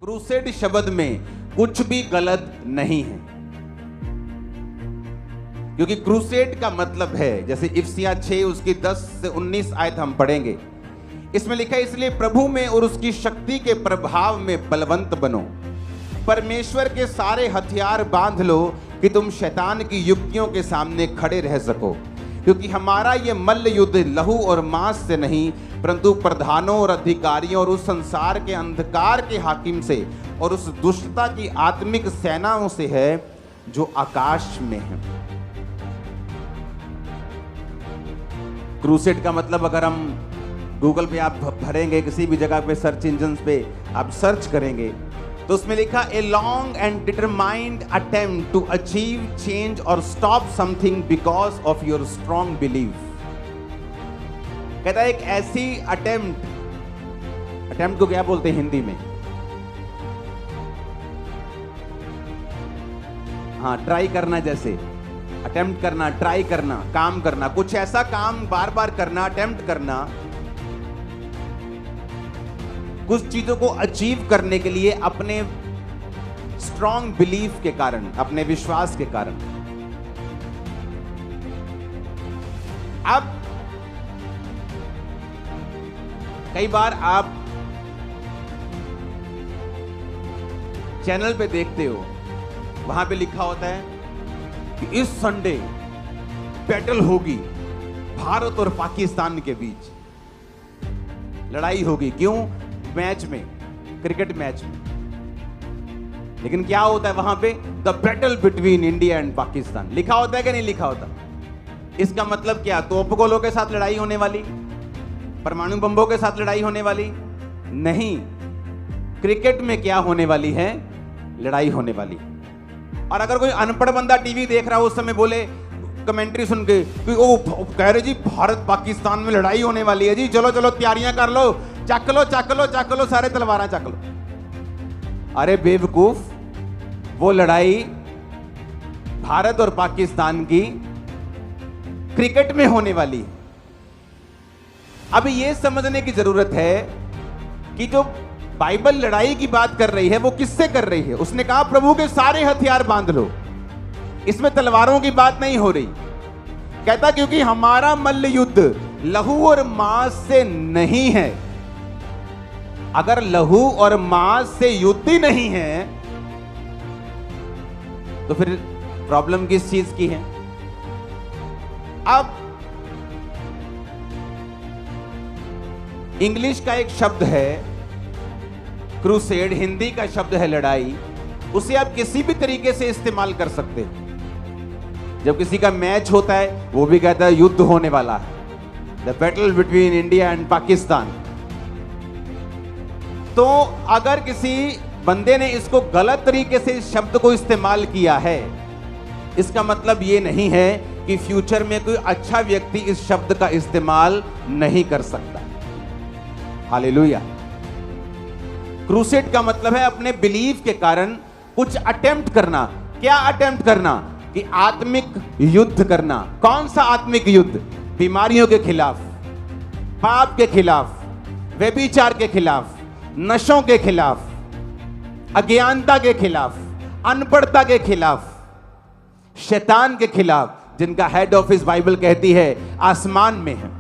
Crusade शब्द में कुछ भी गलत नहीं है, क्योंकि क्रूसेड का मतलब है, जैसे इफिसियां 6 उसकी 10 से 19 आयत हम पढ़ेंगे। इसमें लिखा है, इसलिए प्रभु में और उसकी शक्ति के प्रभाव में बलवंत बनो, परमेश्वर के सारे हथियार बांध लो कि तुम शैतान की युक्तियों के सामने खड़े रह सको, क्योंकि हमारा ये मल्ल युद्ध लहू और मांस से नहीं परंतु प्रधानों और अधिकारियों और उस संसार के अंधकार के हाकिम से और उस दुष्टता की आत्मिक सेनाओं से है जो आकाश में है। क्रूसेड का मतलब अगर हम गूगल पे आप भरेंगे, किसी भी जगह पे सर्च इंजन पे आप सर्च करेंगे तो उसमें लिखा a long and determined attempt to achieve change और stop something because of your strong believe. कहता है एक ऐसी अटेम्प्ट को क्या बोलते हैं हिंदी में? हाँ, ट्राई करना, जैसे अटेम्प्ट करना, ट्राई करना, काम करना, कुछ ऐसा काम बार बार करना, अटेम्प्ट करना, कुछ चीजों को अचीव करने के लिए अपने स्ट्रॉन्ग बिलीफ के कारण, अपने विश्वास के कारण। अब कई बार आप चैनल पे देखते हो, वहां पे लिखा होता है कि इस संडे बैटल होगी भारत और पाकिस्तान के बीच, लड़ाई होगी। क्यों? मैच में, क्रिकेट मैच में। लेकिन क्या होता है वहां पे? The battle between India and Pakistan लिखा होता है कि नहीं लिखा होता? इसका मतलब क्या? तोपगोलों के साथ लड़ाई होने वाली, परमाणु बम्बों के साथ लड़ाई होने वाली नहीं। क्रिकेट में क्या होने वाली है? लड़ाई होने वाली। और अगर कोई अनपढ़ बंदा टीवी देख रहा हो उस समय बोले, कमेंट्री सुन के कि ओ कह रहे जी भारत पाकिस्तान में लड़ाई होने वाली है जी, चलो चलो तैयारियां कर लो, चक लो चक लो चक लो, सारे तलवारें चक लो। अरे बेवकूफ, वो लड़ाई भारत और पाकिस्तान की क्रिकेट में होने वाली है। अब ये समझने की जरूरत है कि जो बाइबल लड़ाई की बात कर रही है वो किससे कर रही है? उसने कहा प्रभु के सारे हथियार बांध लो। इसमें तलवारों की बात नहीं हो रही। कहता क्योंकि हमारा मल्ल युद्ध लहू और मांस से नहीं है। अगर लहू और मांस से युद्ध ही नहीं है तो फिर प्रॉब्लम किस चीज की है? अब इंग्लिश का एक शब्द है क्रूसेड, हिंदी का शब्द है लड़ाई। उसे आप किसी भी तरीके से इस्तेमाल कर सकते हैं। जब किसी का मैच होता है वो भी कहता है युद्ध होने वाला है, the battle between India and Pakistan. तो अगर किसी बंदे ने इसको गलत तरीके से इस शब्द को इस्तेमाल किया है, इसका मतलब ये नहीं है कि फ्यूचर में कोई अच्छा व्यक्ति इस शब्द का इस्तेमाल नहीं कर सकता। हालेलुया। क्रूसेड का मतलब है अपने बिलीव के कारण कुछ अटेम्प्ट करना। क्या अटेम्प्ट करना? कि आत्मिक युद्ध करना। कौन सा आत्मिक युद्ध? बीमारियों के खिलाफ, पाप के खिलाफ, व्यभिचार के खिलाफ, नशों के खिलाफ, अज्ञानता के खिलाफ, अनपढ़ता के खिलाफ, शैतान के खिलाफ, जिनका हेड ऑफिस बाइबल कहती है आसमान में है।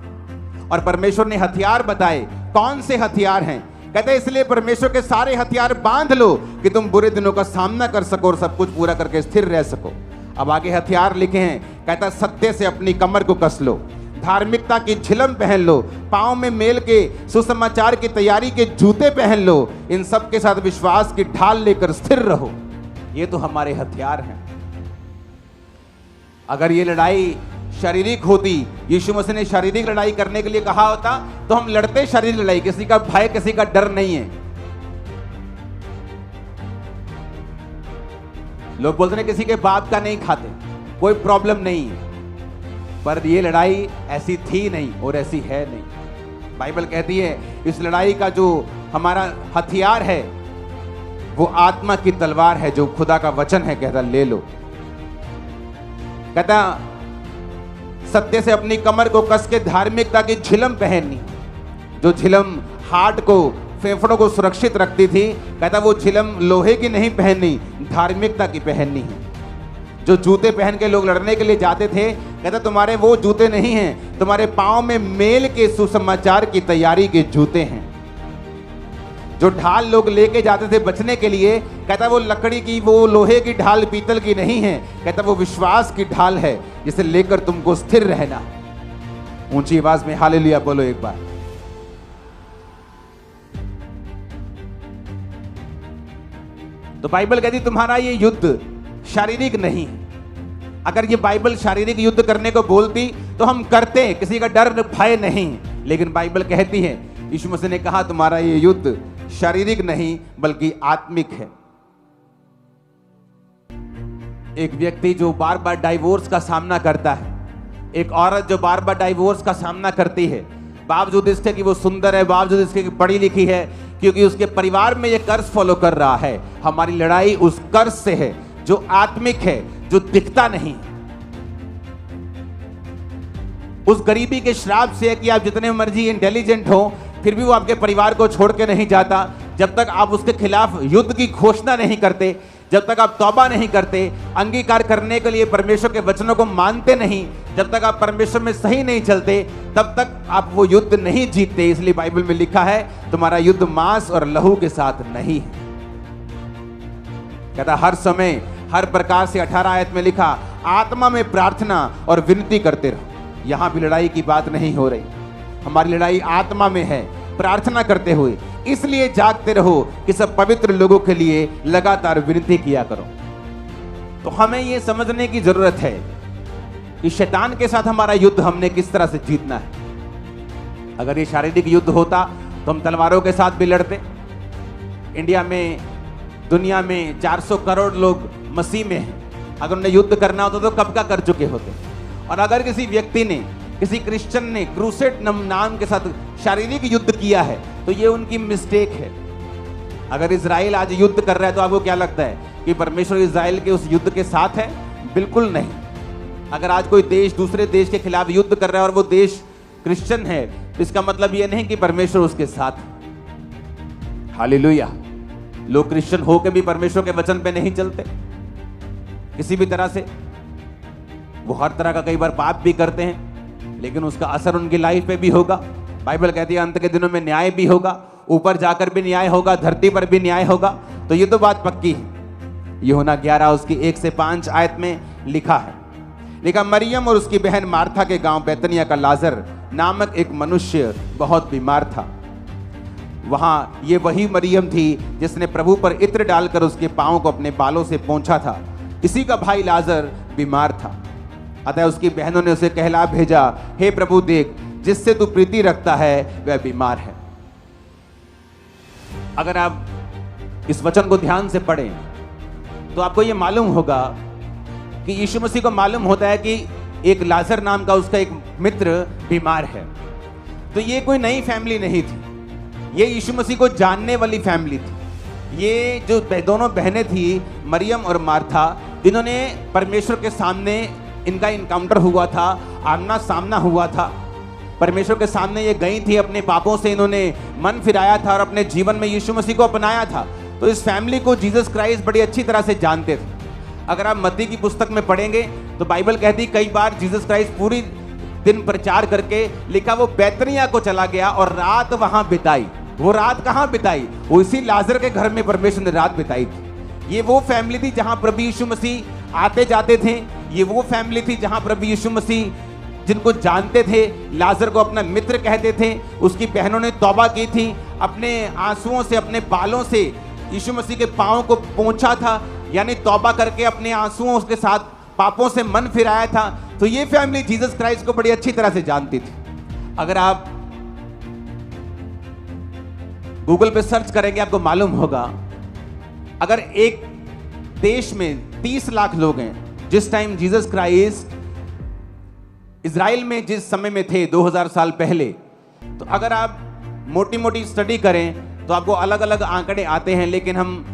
और परमेश्वर ने हथियार बताए। कौन से हथियार हैं? कहते हैं इसलिए परमेश्वर के सारे हथियार बांध लो कि तुम बुरे दिनों का सामना कर सको और सब कुछ पूरा करके स्थिर रह सको। अब आगे हथियार लिखे हैं। कहता है सत्य से अपनी कमर को कस लो, धार्मिकता की झिलम पहन लो, पांव में मेल के सुसमाचार की तैयारी के जूते पहन लो, इन सब के साथ विश्वास की ढाल लेकर स्थिर रहो। ये तो हमारे हथियार हैं। अगर ये लड़ाई शारीरिक होती, यीशु मसीह ने शारीरिक लड़ाई करने के लिए कहा होता तो हम लड़ते शारीरिक लड़ाई। किसी का भय, किसी का डर नहीं है। लोग बोलते हैं किसी के बाप का नहीं खाते, कोई प्रॉब्लम नहीं है। पर ये लड़ाई ऐसी थी नहीं और ऐसी है नहीं। बाइबल कहती है इस लड़ाई का जो हमारा हथियार है वो आत्मा की तलवार है, जो खुदा का वचन है। कहता ले लो। कहता सत्य से अपनी कमर को कस के धार्मिकता की झिलम पहननी, जो झिलम हार्ट को फेफड़ों को सुरक्षित रखती थी। कहता वो चिलम लोहे की नहीं पहननी, धार्मिकता की पहननी है। जो जूते पहन के लोग लड़ने के लिए जाते थे, कहता तुम्हारे वो जूते नहीं हैं, तुम्हारे पांव में मेल के सुसमाचार की तैयारी के जूते हैं। जो ढाल लोग लेके जाते थे बचने के लिए, कहता वो लकड़ी की, वो लोहे की ढाल पीतल की नहीं है, कहता वो विश्वास की ढाल है जिसे लेकर तुमको स्थिर रहना। ऊंची आवाज में हालेलुया बोलो एक बार। तो बाइबल कहती तुम्हारा ये युद्ध शारीरिक नहीं है। अगर ये बाइबल शारीरिक युद्ध करने को बोलती तो हम करते, किसी का डर भय नहीं। लेकिन बाइबल कहती है, यीशु मसीह ने कहा तुम्हारा ये युद्ध शारीरिक नहीं बल्कि आत्मिक है। एक व्यक्ति जो बार बार डाइवोर्स का सामना करता है, एक औरत जो बार बार डाइवोर्स का सामना करती है, बावजूद इसके कि वो सुंदर है, बावजूद इसके कि पढ़ी लिखी है, क्योंकि उसके परिवार में ये कर्ज फॉलो कर रहा है। हमारी लड़ाई उस कर्ज से है जो आत्मिक है, जो दिखता नहीं। उस गरीबी के श्राप से है कि आप जितने मर्जी इंटेलिजेंट हो, फिर भी वो आपके परिवार को छोड़ के नहीं जाता। जब तक आप उसके खिलाफ युद्ध की घोषणा नहीं करते, जब तक आप तौबा नहीं करते, अंगीकार करने के लिए परमेश्वर के वचनों को मानते नहीं, जब तक आप परमेश्वर में सही नहीं चलते, तब तक आप वो युद्ध नहीं जीतते। इसलिए बाइबल में लिखा है तुम्हारा युद्ध मांस और लहू के साथ नहीं है। कहता हर समय हर प्रकार से 18 आयत में लिखा आत्मा में प्रार्थना और विनती करते रहो। यहां भी लड़ाई की बात नहीं हो रही, हमारी लड़ाई आत्मा में है, प्रार्थना करते हुए। इसलिए जागते रहो कि सब पवित्र लोगों के लिए लगातार विनती किया करो। तो हमें यह समझने की जरूरत है कि शैतान के साथ हमारा युद्ध हमने किस तरह से जीतना है। अगर ये शारीरिक युद्ध होता तो हम तलवारों के साथ भी लड़ते। इंडिया में, दुनिया में 400 करोड़ लोग मसीह में हैं। अगर उन्हें युद्ध करना होता तो कब का कर चुके होते। और अगर किसी व्यक्ति ने, किसी क्रिश्चियन ने क्रूसेड नाम के साथ शारीरिक युद्ध किया है तो ये उनकी मिस्टेक है। अगर इजराइल आज युद्ध कर रहा है तो आपको क्या लगता है कि परमेश्वर इजराइल के उस युद्ध के साथ है? बिल्कुल नहीं। अगर आज कोई देश दूसरे देश के खिलाफ युद्ध कर रहा है और वो देश क्रिश्चियन है तो इसका मतलब ये नहीं कि परमेश्वर उसके साथ है। हालेलुया। लोग क्रिश्चियन होकर भी परमेश्वर के वचन पे नहीं चलते किसी भी तरह से। वो हर तरह का कई बार पाप भी करते हैं, लेकिन उसका असर उनकी लाइफ पे भी होगा। बाइबल कहती है अंत के दिनों में न्याय भी होगा, ऊपर जाकर भी न्याय होगा, धरती पर भी न्याय होगा। तो ये तो बात पक्की है। यूहन्ना 11 उसकी 1 से 5 आयत में लिखा है, लिखा मरियम और उसकी बहन मार्था के गांव बैतनिया का लाजर नामक एक मनुष्य बहुत बीमार था। वहां ये वही मरियम थी जिसने प्रभु पर इत्र डालकर उसके पांव को अपने बालों से पोंछा था। इसी का भाई लाजर बीमार था। अतः उसकी बहनों ने उसे कहला भेजा, हे प्रभु देख, जिससे तू प्रीति रखता है वह बीमार है। अगर आप इस वचन को ध्यान से पढ़ें तो आपको यह मालूम होगा कि यीशु मसीह को मालूम होता है कि एक लाजर नाम का उसका एक मित्र बीमार है। तो ये कोई नई फैमिली नहीं थी, ये यीशु मसीह को जानने वाली फैमिली थी। ये जो दोनों बहनें थी मरियम और मार्था, इन्होंने परमेश्वर के सामने इनका इनकाउंटर हुआ था, आमना सामना हुआ था। परमेश्वर के सामने ये गई थी, अपने पापों से इन्होंने मन फिराया था और अपने जीवन में यीशु मसीह को अपनाया था। तो इस फैमिली को जीसस क्राइस्ट बड़ी अच्छी तरह से जानते थे। अगर आप मत्ती की पुस्तक में पढ़ेंगे तो बाइबल कहती कई बार जीसस क्राइस्ट पूरी दिन प्रचार करके, लिखा वो बैतनिया को चला गया और रात वहां बिताई। वो रात कहां बिताई? वो इसी लाजर के घर में परमेश्वर ने रात बिताई थी। ये वो फैमिली थी जहां प्रभु यीशु मसीह आते जाते थे। ये वो फैमिली थी जहां प्रभु यीशु मसीह जिनको जानते थे, लाजर को अपना मित्र कहते थे। उसकी बहनों ने तौबा की थी, अपने आंसुओं से, अपने बालों से यीशु मसीह के पांव को पोंछा था, यानी तौबा करके अपने आंसुओं के साथ पापों से मन फिराया था। तो ये फैमिली जीसस क्राइस्ट को बड़ी अच्छी तरह से जानती थी। अगर आप गूगल पे सर्च करेंगे आपको मालूम होगा, अगर एक देश में 30 लाख लोग हैं, जिस टाइम जीसस क्राइस्ट इजराइल में जिस समय में थे 2000 साल पहले, तो अगर आप मोटी मोटी स्टडी करें तो आपको अलग अलग आंकड़े आते हैं, लेकिन हम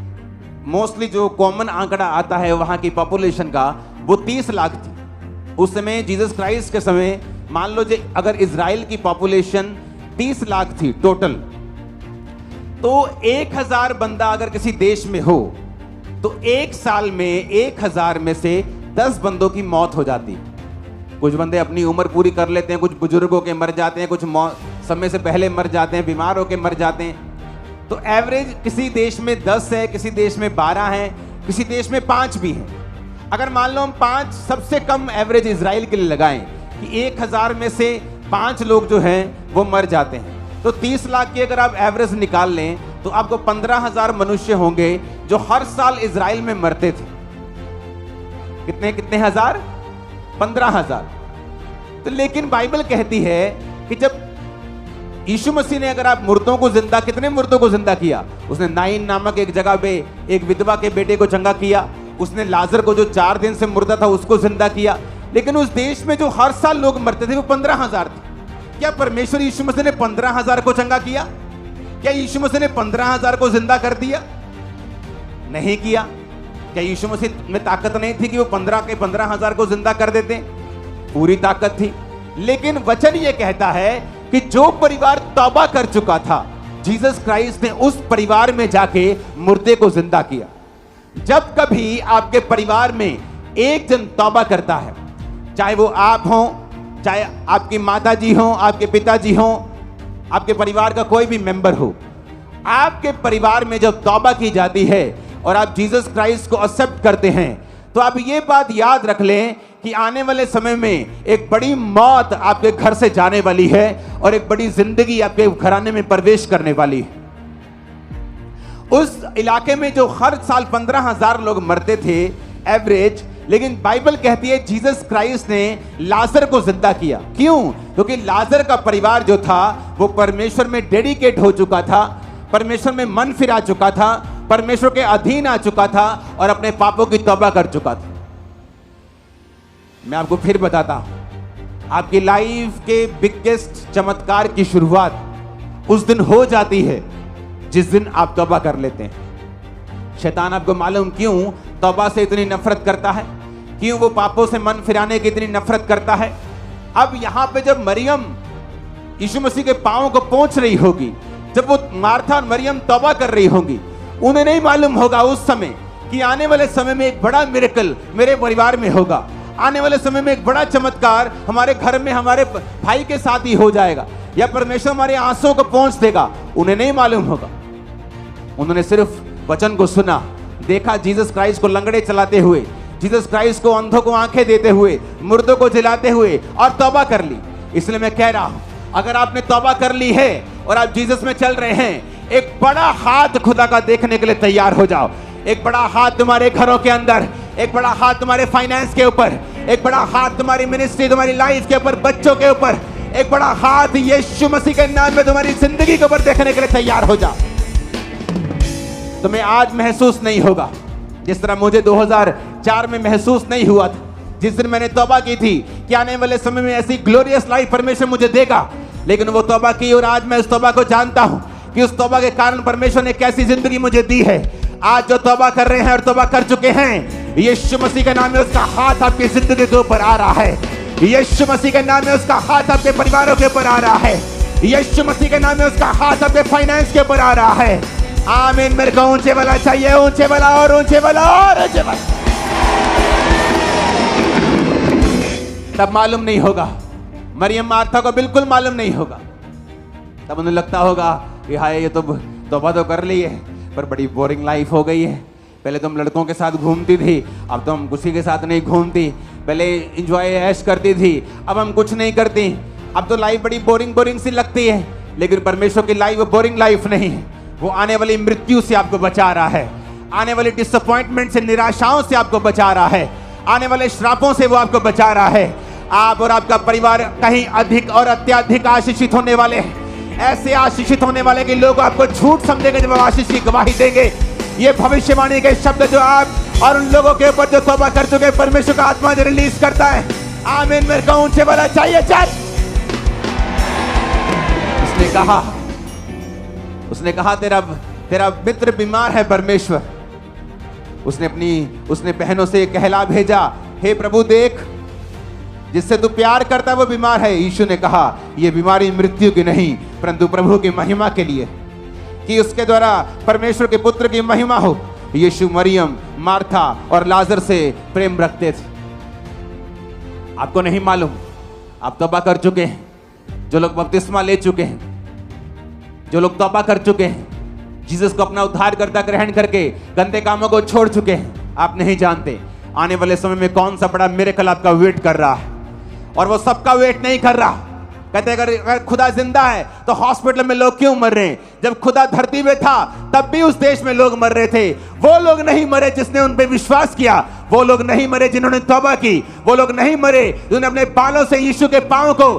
मोस्टली जो कॉमन आंकड़ा आता है वहां की पॉपुलेशन का, वो 30 लाख थी उस समय। जीसस क्राइस्ट के समय मान लो अगर इजराइल की पॉपुलेशन 30 लाख थी टोटल, तो 1000 बंदा अगर किसी देश में हो तो एक साल में 1000 में से 10 बंदों की मौत हो जाती। कुछ बंदे अपनी उम्र पूरी कर लेते हैं, कुछ बुजुर्गों के मर जाते हैं, कुछ समय से पहले मर जाते हैं, बीमार होकर मर जाते हैं। तो एवरेज किसी देश में 10 है, किसी देश में 12 है, किसी देश में 5 भी है। अगर मान लो हम 5 सबसे कम एवरेज इजराइल के लिए लगाएं कि 1000 में से 5 लोग जो हैं वो मर जाते हैं, तो 30 लाख की अगर आप एवरेज निकाल लें तो आपको 15,000 मनुष्य होंगे जो हर साल इजराइल में मरते थे। कितने हजार? 15,000। तो लेकिन बाइबल कहती है कि जब यीशु मसीह ने, अगर आप मुर्दों को जिंदा, कितने मुर्दों को जिंदा किया? उसने नाइन नामक एक जगह पे एक विधवा के बेटे को चंगा किया, उसने लाजर को जो 4 दिन से मुर्दा था उसको जिंदा किया। लेकिन उस देश में जो हर साल लोग मरते थे वो 15,000 थे। क्या परमेश्वर यीशु मसीह ने 15,000 को चंगा किया? क्या यीशु मसीह ने 15,000 को जिंदा कर दिया? नहीं किया। क्या यीशु मसीह में ताकत नहीं थी कि वो 15,000 को जिंदा कर देते? पूरी ताकत थी। लेकिन वचन ये कहता है कि जो परिवार तौबा कर चुका था, जीसस क्राइस्ट ने उस परिवार में जाके मुर्दे को जिंदा किया। जब कभी आपके परिवार में एक जन तौबा करता है, चाहे वो आप हो, चाहे आपकी माताजी हो, आपके पिताजी हो, आपके परिवार का कोई भी मेंबर हो, आपके परिवार में जब तौबा की जाती है और आप जीसस क्राइस्ट को एक्सेप्ट करते हैं, तो आप ये बात याद रख लें कि आने वाले समय में एक बड़ी मौत आपके घर से जाने वाली है और एक बड़ी जिंदगी आपके घराने में प्रवेश करने वाली है। उस इलाके में जो हर साल 15,000 लोग मरते थे एवरेज, लेकिन बाइबल कहती है जीसस क्राइस्ट ने लाजर को जिंदा किया। क्यों? क्योंकि लाजर का परिवार जो था वो परमेश्वर में डेडिकेट हो चुका था, परमेश्वर में मन फिरा चुका था, परमेश्वर के अधीन आ चुका था और अपने पापों की तौबा कर चुका था। मैं आपको फिर बताता हूं, आपकी लाइफ के बिगेस्ट चमत्कार की शुरुआत उस दिन हो जाती है जिस दिन आप तौबा कर लेते हैं। शैतान आपको मालूम क्यों तौबा से इतनी नफरत करता है, क्यों वो पापों से मन फिराने की इतनी नफरत करता है। अब यहां पे जब मरियम यीशु मसीह के पांवों को पोंछ रही होगी, जब वो मार्था और मरियम तौबा कर रही होंगी, उन्हें नहीं मालूम होगा उस समय कि आने वाले समय में एक बड़ा मिरेकल मेरे परिवार में होगा, आने वाले समय में एक बड़ा चमत्कार हमारे घर में हमारे भाई के साथ ही हो जाएगा, या परमेश्वर हमारे आंसुओं को पोंछ देगा। उन्हें नहीं मालूम होगा। उन्होंने सिर्फ वचन को सुना, देखा जीसस क्राइस्ट को लंगड़े चलाते हुए, जीसस क्राइस्ट को अंधों को आंखें देते हुए, मुर्दों को जिलाते हुए, और तौबा कर ली। इसलिए मैं कह रहा हूं, अगर आपने तौबा कर ली है और आप जीसस में चल रहे हैं, एक बड़ा हाथ खुदा का देखने के लिए तैयार हो जाओ। एक बड़ा हाथ तुम्हारे घरों के अंदर, एक बड़ा हाथ तुम्हारे फाइनेंस के ऊपर, एक बड़ा हाथ तुम्हारी मिनिस्ट्री, तुम्हारी लाइफ के ऊपर, बच्चों के ऊपर, एक बड़ा हाथ यीशु मसीह के नाम में तुम्हारी जिंदगी के ऊपर देखने के लिए तैयार हो जाओ। तुम्हें आज महसूस नहीं होगा जिस तरह मुझे 2004 में महसूस नहीं हुआ था, जिस दिन मैंने तौबा की थी कि आने वाले समय में ऐसी ग्लोरियस लाइफ परमेश्वर मुझे देगा। लेकिन वो तौबा की और आज मैं उस तौबा को जानता हूं कि उस तौबा के कारण परमेश्वर ने कैसी जिंदगी मुझे दी है। आज जो तौबा कर रहे हैं और तौबा कर चुके हैं, यीशु मसीह के नाम में उसका हाथ आपकी जिंदगी के ऊपर आ रहा है। यीशु मसीह के नाम में उसका हाथ आपके परिवारों के ऊपर आ रहा है। यीशु मसीह के नाम में उसका हाथ आपके फाइनेंस के ऊपर आ रहा है। आमीन। मेरे को ऊंचे वाला चाहिए, ऊंचे वाला और ऊंचे वाला और ऊंचे वाला। तब मालूम नहीं होगा, मरियम मार्था को बिल्कुल मालूम नहीं होगा। तब उन्हें लगता होगा कि हाय ये तो तौबा तो कर ली है पर बड़ी बोरिंग लाइफ हो गई है। पहले तुम लड़कों के साथ घूमती थी, अब तो हम किसी के साथ नहीं घूमती। पहले एंजॉय ऐश करती थी, अब हम कुछ नहीं करती। अब तो लाइफ बड़ी बोरिंग सी लगती है। लेकिन परमेश्वर की लाइफ बोरिंग लाइफ नहीं है। वो आने वाली मृत्यु से आपको बचा रहा है, आने वाली डिसअपॉइंटमेंट से, निराशाओं से आपको बचा रहा है, आने वाले श्रापों से वो आपको बचा रहा है। आप और आपका परिवार कहीं अधिक और अत्याधिक आशीषित होने वाले हैं। ऐसे आशीषित होने वाले कि लोग आपको झूठ समझेंगे जब आप आशीष की गवाही देंगे। ये भविष्यवाणी के शब्द जो आप और उन लोगों के ऊपर जो तौबा कर चुके परमेश्वर का आत्मा जो रिलीज करता है। आमीन। मेरे को ऊंचे वाला चाहिए। चल। उसने कहा तेरा मित्र बीमार है परमेश्वर। उसने बहनों से कहला भेजा, हे प्रभु देख, जिससे तू प्यार करता है वो बीमार है। यीशु ने कहा ये बीमारी मृत्यु की नहीं परंतु प्रभु की महिमा के लिए। कि उसके द्वारा परमेश्वर के पुत्र की महिमा हो। यीशु मरियम, मार्था और लाजर से प्रेम रखते थे। आपको नहीं मालूम, आप तौबा कर चुके हैं, जो लोग बपतिस्मा ले चुके हैं, जो लोग तौबा कर चुके हैं, जीसस को अपना उद्धारकर्ता ग्रहण करके गंदे कामों को छोड़ चुके हैं, आप नहीं जानते आने वाले समय में कौन सा बड़ा मिरेकल आपका वेट कर रहा है। और वो सबका वेट नहीं कर रहा। कहते अगर खुदा जिंदा है तो हॉस्पिटल में लोग क्यों मर रहे हैं? जब खुदा धरती में था तब भी उस देश में लोग मर रहे थे। वो लोग नहीं मरे जिसने उन पे विश्वास किया, वो लोग नहीं मरे जिन्होंने तौबा की, वो लोग नहीं मरे जिन्होंने अपने बालों से यीशु के पांव को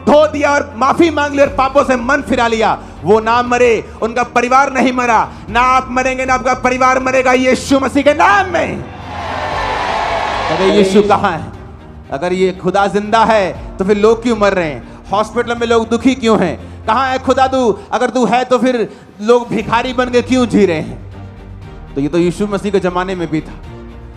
धो दिया और माफी मांग ली और पापों से मन फिरा लिया। वो ना मरे, उनका परिवार नहीं मरा। ना आप मरेंगे ना आपका परिवार मरेगा, यीशु मसीह के नाम में। अगर यीशु कहाँ है? अगर ये खुदा जिंदा है तो फिर लोग क्यों मर रहे हैं? हॉस्पिटल में लोग दुखी क्यों हैं? कहाँ है खुदा तू? अगर तू है तो फिर लोग भिखारी बन के क्यों जी रहे हैं? तो ये तो यीशु मसीह के जमाने में भी था।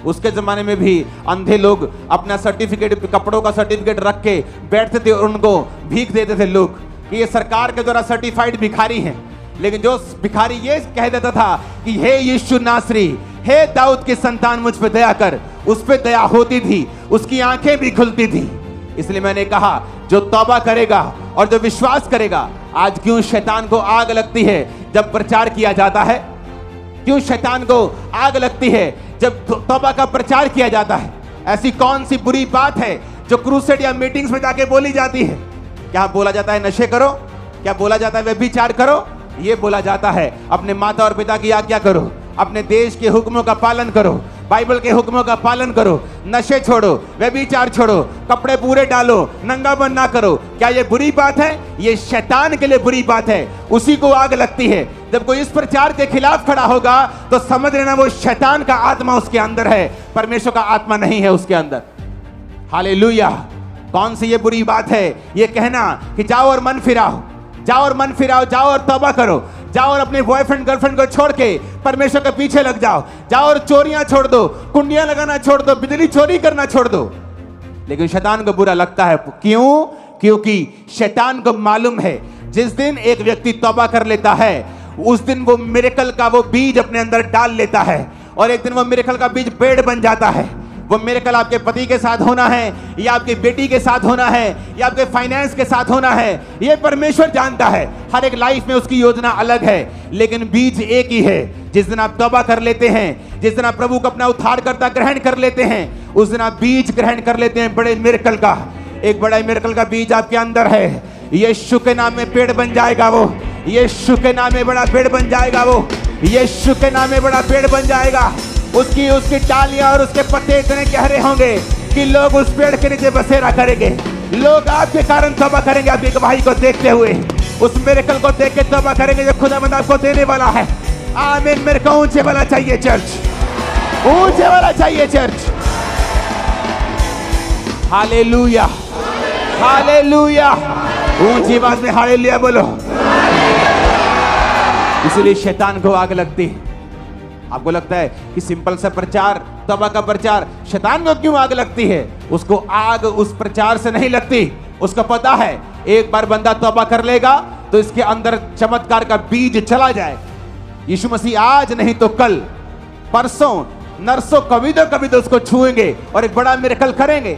उसके जमाने में भी अंधे लोग अपना सर्टिफिकेट, कपड़ों का सर्टिफिकेट रख के बैठते थे और उनको भीख देते थे लोग कि ये सरकार के द्वारा सर्टिफाइड भिखारी हैं। लेकिन जो भिखारी ये कह देता था कि हे यीशु नासरी, हे दाऊद की संतान, मुझ पे दया कर, उस पे दया होती थी, उसकी आंखें भी खुलती थी। इसलिए मैंने कहा जो तौबा करेगा और जो विश्वास करेगा। आज क्यों शैतान को आग लगती है जब प्रचार किया जाता है? क्यों शैतान को आग लगती है जब तौबा का प्रचार किया जाता है? ऐसी कौन सी बुरी बात है जो क्रूसेड या मीटिंग्स में जाके बोली जाती है? क्या बोला जाता है नशे करो? क्या बोला जाता है व्यभिचार करो? ये बोला जाता है अपने माता और पिता की आज्ञा करो, अपने देश के हुक्मों का पालन करो, बाइबल के हुक्मों का पालन करो, नशे छोड़ो, व्यभिचार छोड़ो, कपड़े पूरे डालो, नंगापन ना करो। क्या ये बुरी बात है? ये शैतान के लिए बुरी बात है। उसी को आग लगती है। जब कोई इस प्रचार के खिलाफ खड़ा होगा तो समझ लेना वो शैतान का आत्मा उसके अंदर है, परमेश्वर का आत्मा नहीं है उसके अंदर। हालेलुया। कौन सी ये बुरी बात है ये कहना कि जाओ और मन फिराओ, जाओ और मन फिराओ, जाओ और तौबा करो, जाओ और अपने बॉयफ्रेंड गर्लफ्रेंड को छोड़ के परमेश्वर के पीछे लग जाओ, जाओ और चोरियां छोड़ दो, कुंडियां लगाना छोड़ दो, बिजली चोरी करना छोड़ दो। लेकिन शैतान को बुरा लगता है। क्यों? क्योंकि शैतान को मालूम है जिस दिन एक व्यक्ति तौबा कर लेता है उस दिन वो मिरेकल का वो बीज अपने अंदर डाल लेता है और एक दिन वो मिरेकल का बीज पेड़ बन जाता है। वो मिरेकल आपके पति के साथ होना है या आपकी बेटी के साथ होना है या आपके फाइनेंस के साथ होना है, ये परमेश्वर जानता है। हर एक लाइफ में उसकी योजना अलग है, लेकिन बीज एक ही है। जिस दिन आप तौबा कर लेते हैं, जिस दिन आप प्रभु को अपना उद्धारकर्ता ग्रहण कर लेते हैं, उस दिन आप बीज ग्रहण कर लेते हैं बड़े मिरेकल का। एक बड़ा मिरेकल का बीज आपके अंदर है। यीशु के नाम में पेड़ बन जाएगा वो, यीशु के नाम में बड़ा पेड़ बन जाएगा वो, यीशु के नाम में बड़ा पेड़ बन जाएगा। उसकी डालियां और उसके पत्ते इतने गहरे होंगे कि लोग उस पेड़ के नीचे बसेरा करेंगे। लोग आपके कारण तौबा करेंगे, आपकी गवाही को देखते हुए, उस मिरेकल को देख के तौबा करेंगे जो खुदावंद आपको देने वाला है। आमीन। मेरे को ऊंचे वाला चाहिए चर्च, ऊंचे वाला चाहिए चर्च। Hallelujah, hallelujah. ऊंची आवाज में हालेलुया बोलो। इसलिए शैतान को आग लगती है। आपको लगता है कि सिंपल सा प्रचार, तौबा का प्रचार, शैतान को क्यों आग लगती है? उसको आग उस प्रचार से नहीं लगती। उसको पता है एक बार बंदा तौबा कर लेगा तो इसके अंदर चमत्कार का बीज चला जाए। यीशु मसीह आज नहीं तो कल, परसों, नरसों, कभी तो उसको छुएंगे और एक बड़ा मिरेकल करेंगे।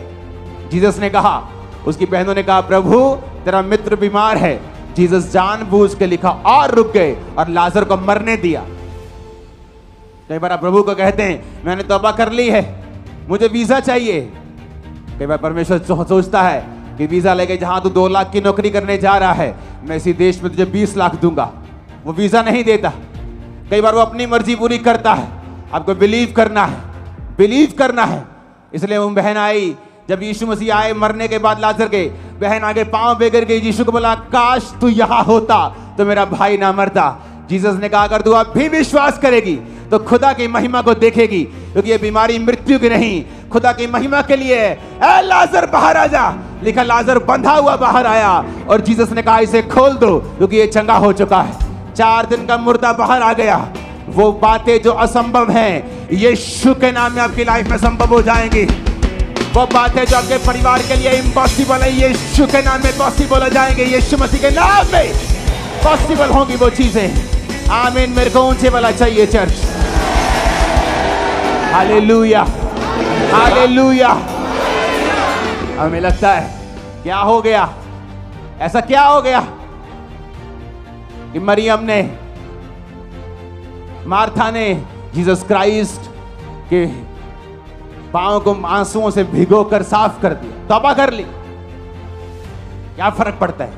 जीसस ने कहा, उसकी बहनों ने कहा, प्रभु तेरा मित्र बीमार है। जीसस जानबूझ के लिखा और रुक गए और लाजर को मरने दिया। कई बार आप प्रभु को कहते हैं मैंने तौबा कर ली है, मुझे वीजा चाहिए। कई बार परमेश्वर सोचता है कि वीजा लेके जहां तू 2 लाख की नौकरी करने जा रहा है, मैं इसी देश में तुझे 20 लाख दूंगा। वो वीजा नहीं देता। कई बार वो अपनी मर्जी पूरी करता है। आपको बिलीव करना है, बिलीव करना है। इसलिए वो बहन आई, जब यीशु मसीह आए मरने के बाद लाजर के, बहन आगे पांव बेगर गई, यीशु को बोला काश तू यहां होता तो मेरा भाई ना मरता। जीसस ने कहा अगर तू अब भी विश्वास करेगी तो खुदा की महिमा को देखेगी, क्योंकि ये बीमारी मृत्यु की नहीं, खुदा की महिमा के लिए है। ए लाजर बाहर आ जा। लिखा लाजर बंधा हुआ बाहर आया और जीसस ने कहा इसे खोल दो क्योंकि ये चंगा हो चुका है। 4 दिन का मुर्दा बाहर आ गया। वो बातें जो असंभव हैं यीशु के नाम में आपकी लाइफ में संभव हो जाएंगी। वो बातें जो आपके परिवार के लिए इम्पॉसिबल है यीशु के नाम में पॉसिबल हो जाएंगे। यीशु मसीह के नाम में पॉसिबल होंगी वो चीजें। आमीन। मेरे को ऊंचे वाला चाहिए चर्च। Hallelujah, hallelujah. हमें लगता है क्या हो गया, ऐसा क्या हो गया कि मरियम ने, मार्था ने जीसस क्राइस्ट के पांव को आंसुओं से भिगो कर साफ कर दिया, तौबा कर ली। क्या फर्क पड़ता है?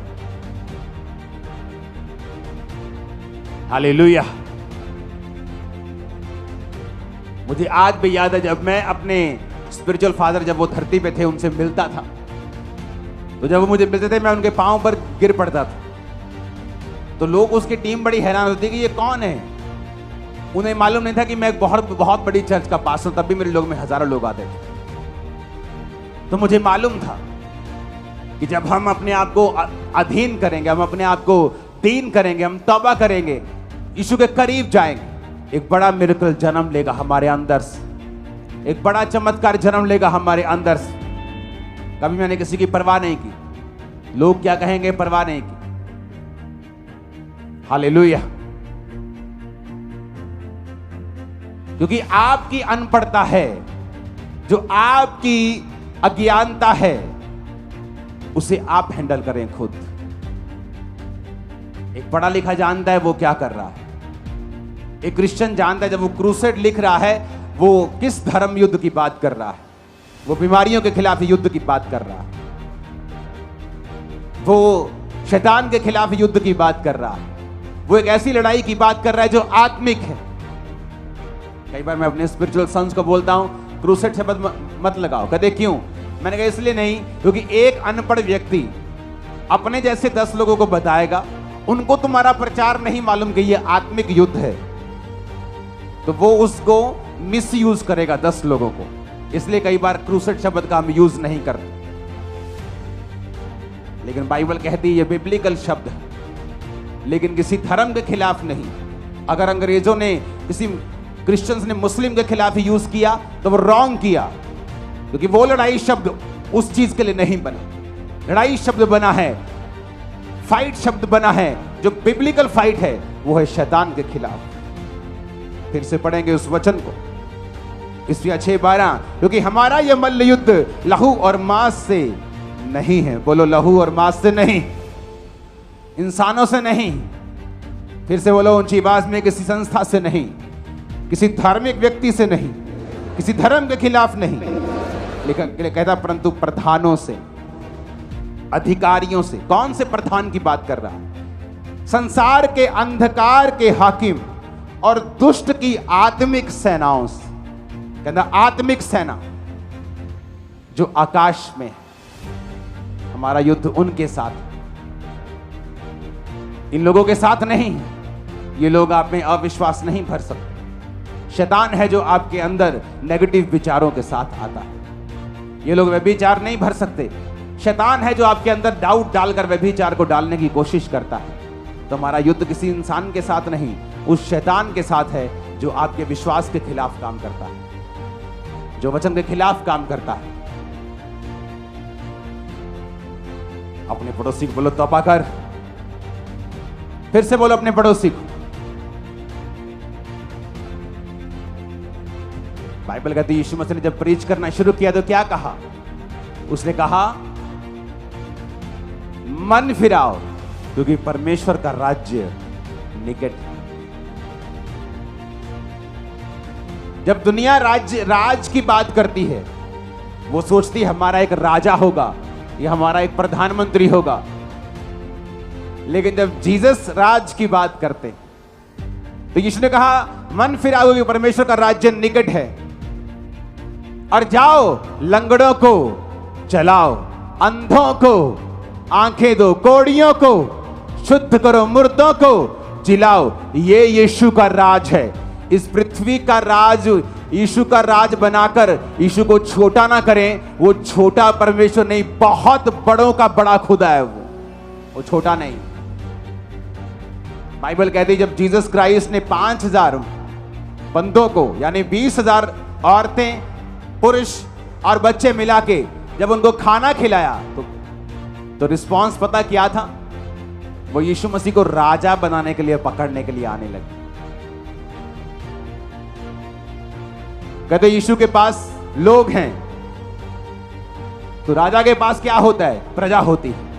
हालेलुया। मुझे आज भी याद है जब मैं अपने स्पिरिचुअल फादर, जब वो धरती पे थे, उनसे मिलता था, तो जब वो मुझे मिलते थे मैं उनके पांव पर गिर पड़ता था। तो लोग, उसकी टीम बड़ी हैरान होती कि ये कौन है। उन्हें मालूम नहीं था कि मैं बहुत बड़ी चर्च का पास्टर, तब भी मेरे लोग में हजारों लोग आते थे। तो मुझे मालूम था कि जब हम अपने आप को अधीन करेंगे, हम अपने आप को दीन करेंगे, हम तौबा करेंगे, यीशु के करीब जाएंगे, एक बड़ा मिरेकल जन्म लेगा हमारे अंदर से, एक बड़ा चमत्कार जन्म लेगा हमारे अंदर से। कभी मैंने किसी की परवाह नहीं की, लोग क्या कहेंगे परवाह नहीं की। हालेलुया। क्योंकि आपकी अनपढ़ता है, जो आपकी अज्ञानता है, उसे आप हैंडल करें खुद। एक पढ़ा लिखा जानता है वो क्या कर रहा है। एक क्रिश्चियन जानता है जब वो क्रूसेड लिख रहा है, वो किस धर्म युद्ध की बात कर रहा है। वो बीमारियों के खिलाफ युद्ध की बात कर रहा है, वो शैतान के खिलाफ युद्ध की बात कर रहा है, वो एक ऐसी लड़ाई की बात कर रहा है जो आत्मिक है। कई बार मैं अपने स्पिरिचुअल सन्स को बोलता हूं, क्रूसेड शब्द मत लगाओ। कहते क्यों? मैंने कहा इसलिए नहीं, क्योंकि एक अनपढ़ व्यक्ति अपने जैसे 10 लोगों को बताएगा, उनको तुम्हारा प्रचार नहीं मालूम कि यह आत्मिक युद्ध है, तो वो उसको मिसयूज करेगा 10 लोगों को। इसलिए कई बार क्रूसेड शब्द का हम यूज नहीं करते। लेकिन बाइबल कहती है ये बिब्लिकल शब्द है, लेकिन किसी धर्म के खिलाफ नहीं। अगर अंग्रेजों ने, किसी क्रिश्चियंस ने मुस्लिम के खिलाफ यूज किया तो वो रॉन्ग किया, क्योंकि वो लड़ाई शब्द उस चीज के लिए नहीं बना। लड़ाई शब्द बना है, फाइट शब्द बना है, जो बिब्लिकल फाइट है वो है शैतान के खिलाफ। फिर से पढ़ेंगे उस वचन को, इसलिए 6:12, क्योंकि हमारा यह मल्ल युद्ध लहू और मांस से नहीं है। बोलो, लहू और मांस से नहीं, इंसानों से नहीं। फिर से बोलो ऊंची आवाज में, किसी संस्था से नहीं, किसी धार्मिक व्यक्ति से नहीं, किसी धर्म के खिलाफ नहीं, लेकिन कहता परंतु प्रधानों से, अधिकारियों से। कौन से प्रधान की बात कर रहा है? संसार के अंधकार के हाकिम और दुष्ट की आत्मिक सेनाओं से। कहता आत्मिक सेना जो आकाश में है। हमारा युद्ध उनके साथ, इन लोगों के साथ नहीं। ये लोग आप में अविश्वास नहीं भर सकते। शैतान है जो आपके अंदर नेगेटिव विचारों के साथ आता है। ये लोग व्यभिचार नहीं भर सकते। शैतान है जो आपके अंदर डाउट डालकर व्यभिचार को डालने की कोशिश करता है। तो हमारा युद्ध किसी इंसान के साथ नहीं, उस शैतान के साथ है जो आपके विश्वास के खिलाफ काम करता है, जो वचन के खिलाफ काम करता है। अपने पड़ोसी को बोलो तौबा कर। फिर से बोलो अपने पड़ोसी को। बाइबल कहती है यीशु मसीह ने जब प्रीच करना शुरू किया तो क्या कहा? उसने कहा मन फिराओ, क्योंकि परमेश्वर का राज्य निकट है। जब दुनिया राज की बात करती है, वो सोचती है हमारा एक राजा होगा या हमारा एक प्रधानमंत्री होगा। लेकिन जब जीसस राज की बात करते तो यीशु ने कहा मन फिराओ क्योंकि परमेश्वर का राज्य निकट है, और जाओ लंगड़ों को चलाओ, अंधों को आंखें दो, कोड़ियों को शुद्ध करो, मुर्दों को जिलाओ। ये यीशु का राज है। इस पृथ्वी का राज यीशु का राज बनाकर यीशु को छोटा ना करें। वो छोटा परमेश्वर नहीं, बहुत बड़ों का बड़ा खुदा है वो छोटा नहीं। बाइबल कहती है जब जीसस क्राइस्ट ने 5000 बंदों को, यानी 20,000 औरतें, पुरुष और बच्चे मिला के जब उनको खाना खिलाया तो रिस्पांस पता क्या था? वो यीशु मसीह को राजा बनाने के लिए, पकड़ने के लिए आने लगे। कहते यीशु के पास लोग हैं, तो राजा के पास क्या होता है? प्रजा होती है।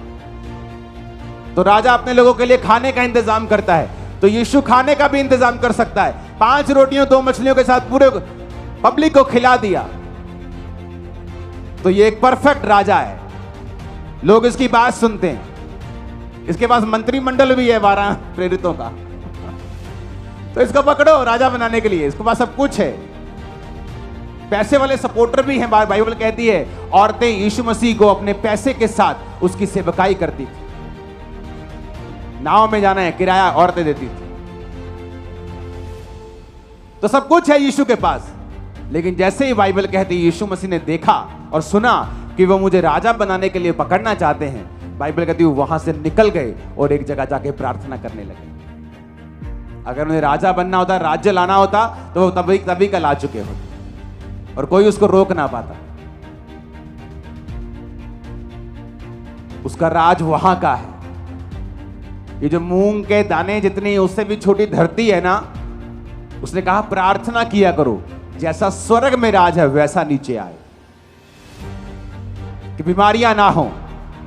तो राजा अपने लोगों के लिए खाने का इंतजाम करता है, तो यीशु खाने का भी इंतजाम कर सकता है। 5 रोटियों 2 मछलियों के साथ पूरे पब्लिक को खिला दिया। तो ये एक परफेक्ट राजा है, लोग इसकी बात सुनते हैं। इसके पास मंत्रिमंडल भी है 12 प्रेरितों का। तो इसको पकड़ो राजा बनाने के लिए, इसके पास सब कुछ है। पैसे वाले सपोर्टर भी हैं। बाइबल कहती है औरतें यीशु मसीह को अपने पैसे के साथ उसकी सेवकाई करती थी। नाव में जाना है, किराया औरतें देती थी। तो सब कुछ है यीशु के पास। लेकिन जैसे ही बाइबल कहती है यीशु मसीह ने देखा और सुना कि वो मुझे राजा बनाने के लिए पकड़ना चाहते हैं, बाइबल कहती है वहां से निकल गए और एक जगह जाके प्रार्थना करने लगे। अगर उन्हें राजा बनना होता, राज्य लाना होता, तो वो तभी कल आ चुके होते और कोई उसको रोक ना पाता। उसका राज वहां का है। ये जो मूंग के दाने जितनी, उससे भी छोटी धरती है ना, उसने कहा प्रार्थना किया करो जैसा स्वर्ग में राज है वैसा नीचे आए, कि बीमारियां ना हो,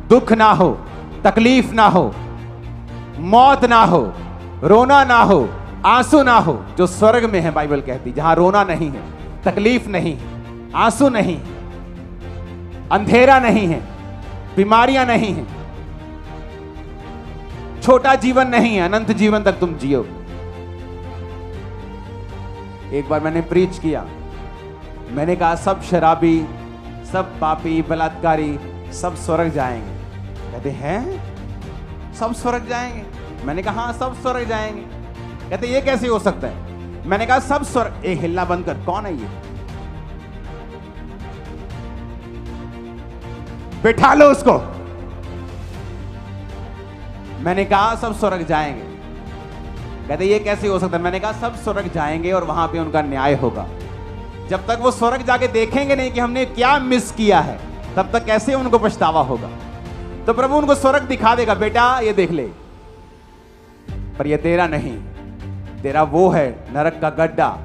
दुख ना हो, तकलीफ ना हो, मौत ना हो, रोना ना हो, आंसू ना हो। जो स्वर्ग में है, बाइबल कहती जहां रोना नहीं है, तकलीफ नहीं है, आंसू नहीं है, अंधेरा नहीं है, बीमारियां नहीं है, छोटा जीवन नहीं है, अनंत जीवन तक तुम जियो। एक बार मैंने प्रीच किया, मैंने कहा सब शराबी, सब पापी, बलात्कारी सब स्वर्ग जाएंगे। कहते हैं सब स्वर्ग जाएंगे? मैंने कहा हाँ सब स्वर्ग जाएंगे। कहते ये कैसे हो सकता है? मैंने कहा सब स्वर्ग। एक हिलना बंद कर, कौन है ये? बिठा लो उसको। मैंने कहा सब स्वर्ग जाएंगे। कहते ये कैसे हो सकता है? मैंने कहा सब स्वर्ग जाएंगे और वहां पे उनका न्याय होगा। जब तक वो स्वर्ग जाके देखेंगे नहीं कि हमने क्या मिस किया है, तब तक कैसे उनको पछतावा होगा। तो प्रभु उनको स्वर्ग दिखा देगा, बेटा ये देख ले, पर ये तेरा नहीं, तेरा वो है नरक का गड्ढा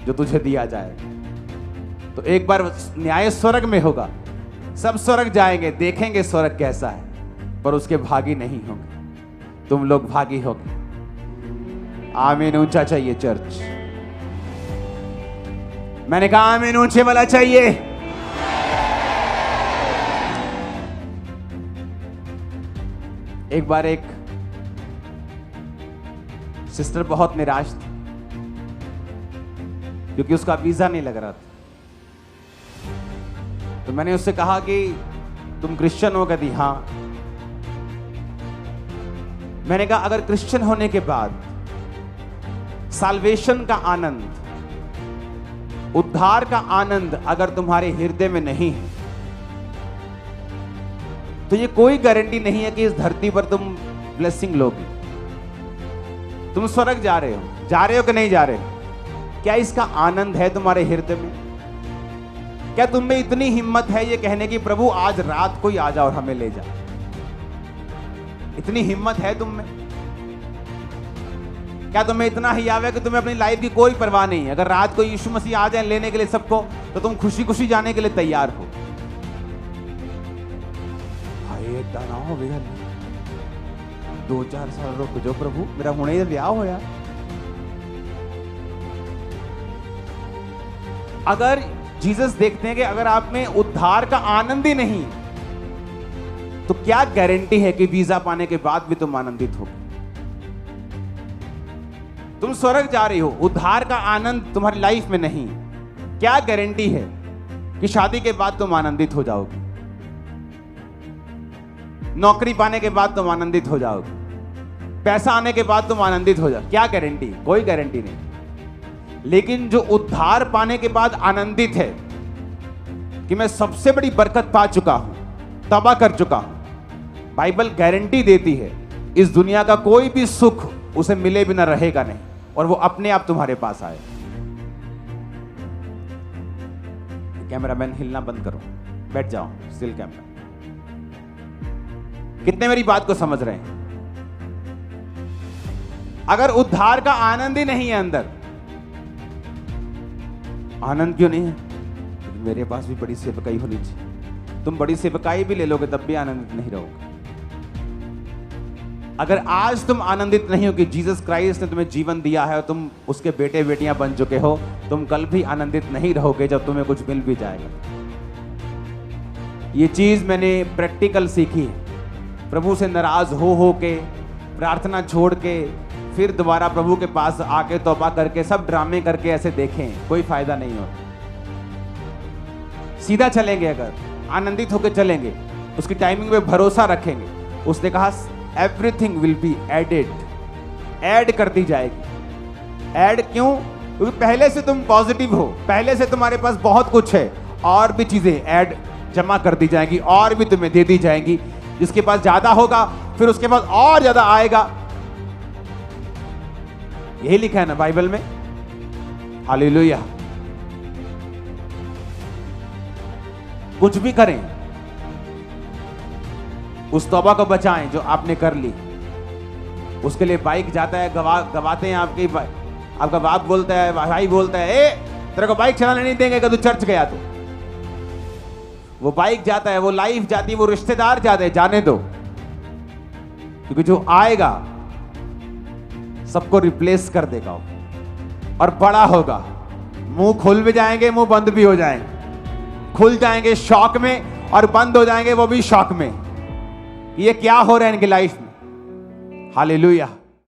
जो तुझे दिया जाए। तो एक बार न्याय स्वर्ग में होगा, सब स्वर्ग जाएंगे, देखेंगे स्वर्ग कैसा है, पर उसके भागी नहीं होंगे। तुम लोग भागी होगे। आमीन ऊंचा चाहिए चर्च। मैंने कहा आमीन ऊंचे वाला चाहिए। एक बार एक सिस्टर बहुत निराश थी क्योंकि उसका वीजा नहीं लग रहा था। तो मैंने उससे कहा कि तुम क्रिश्चियन हो? कहती हाँ। मैंने कहा अगर क्रिश्चियन होने के बाद साल्वेशन का आनंद, उद्धार का आनंद अगर तुम्हारे हृदय में नहीं है, तो ये कोई गारंटी नहीं है कि इस धरती पर तुम ब्लेसिंग लोगे। तुम स्वर्ग जा रहे हो कि नहीं जा रहे हो? क्या इसका आनंद है तुम्हारे हृदय में? क्या तुम में इतनी हिम्मत है ये कहने की प्रभु आज रात को ही आ जा और हमें ले जा? इतनी हिम्मत है तुम में? क्या तुम्हें इतना हियाव है कि तुम्हें अपनी लाइफ की कोई परवाह नहीं है? अगर रात को यीशु मसीह आ जाए लेने के लिए सबको, तो तुम खुशी खुशी जाने के लिए तैयार हो? हाय तनाव बिगड़, 2-4 साल रुक जो प्रभु, मेरा हुणे ही ब्याह होया। अगर जीसस देखते हैं कि अगर आप में उद्धार का आनंद ही नहीं, तो क्या गारंटी है कि वीजा पाने के बाद भी तुम आनंदित हो? तुम स्वर्ग जा रही हो, उद्धार का आनंद तुम्हारी लाइफ में नहीं, क्या गारंटी है कि शादी के बाद तुम आनंदित हो जाओगे? नौकरी पाने के बाद तुम आनंदित हो जाओगे? पैसा आने के बाद तुम आनंदित हो जाओगे? क्या गारंटी? कोई गारंटी नहीं। लेकिन जो उद्धार पाने के बाद आनंदित है कि मैं सबसे बड़ी बरकत पा चुका हूं, तबाह कर चुका हूं, बाइबल गारंटी देती है इस दुनिया का कोई भी सुख उसे मिले बिना रहेगा नहीं, और वो अपने आप तुम्हारे पास आए। कैमरामैन हिलना बंद करो, बैठ जाओ, स्टिल कैमरा। कितने मेरी बात को समझ रहे हैं? अगर उद्धार का आनंद ही नहीं है अंदर, आनंद क्यों नहीं है? मेरे पास भी बड़ी सेवकाई होनी चाहिए। तुम बड़ी सेवकाई भी ले लोगे तब भी आनंदित नहीं रहोगे। अगर आज तुम आनंदित नहीं हो कि जीसस क्राइस्ट ने तुम्हें जीवन दिया है और तुम उसके बेटे बेटियां बन चुके हो, तुम कल भी आनंदित नहीं रहोगे जब तुम्हें कुछ मिल भी जाएगा। ये चीज मैंने प्रैक्टिकल सीखी है। प्रभु से नाराज हो के, प्रार्थना छोड़ के, फिर दोबारा प्रभु के पास आके तौबा करके, सब ड्रामे करके ऐसे देखें, कोई फायदा नहीं होता। सीधा चलेंगे, अगर आनंदित होकर चलेंगे, उसकी टाइमिंग पे भरोसा रखेंगे। उसने कहा everything will be added, add कर दी जाएगी। ऐड क्यों? क्योंकि पहले से तुम पॉजिटिव हो, पहले से तुम्हारे पास बहुत कुछ है, और भी चीजें ऐड जमा कर दी जाएंगी, और भी तुम्हें दे दी जाएंगी। जिसके पास ज्यादा होगा फिर उसके पास और ज्यादा आएगा। यही लिखा है ना बाइबल में। हालेलुया। कुछ भी करें, उस तौबा को बचाएं जो आपने कर ली। उसके लिए बाइक जाता है, गवाते हैं आपका बाप बोलता है, भाई बोलता है, ए तेरे को बाइक चलाने नहीं देंगे, तू चर्च गया तो। वो बाइक जाता है, वो लाइफ जाती है, वो रिश्तेदार जाते हैं, जाने दो। क्योंकि जो आएगा सबको रिप्लेस कर देगा और बड़ा होगा। मुंह खुल भी जाएंगे, मुंह बंद भी हो जाएंगे। खुल जाएंगे शौक में और बंद हो जाएंगे वो भी शौक में। ये क्या हो रहा है इनकी लाइफ में। हालेलुया।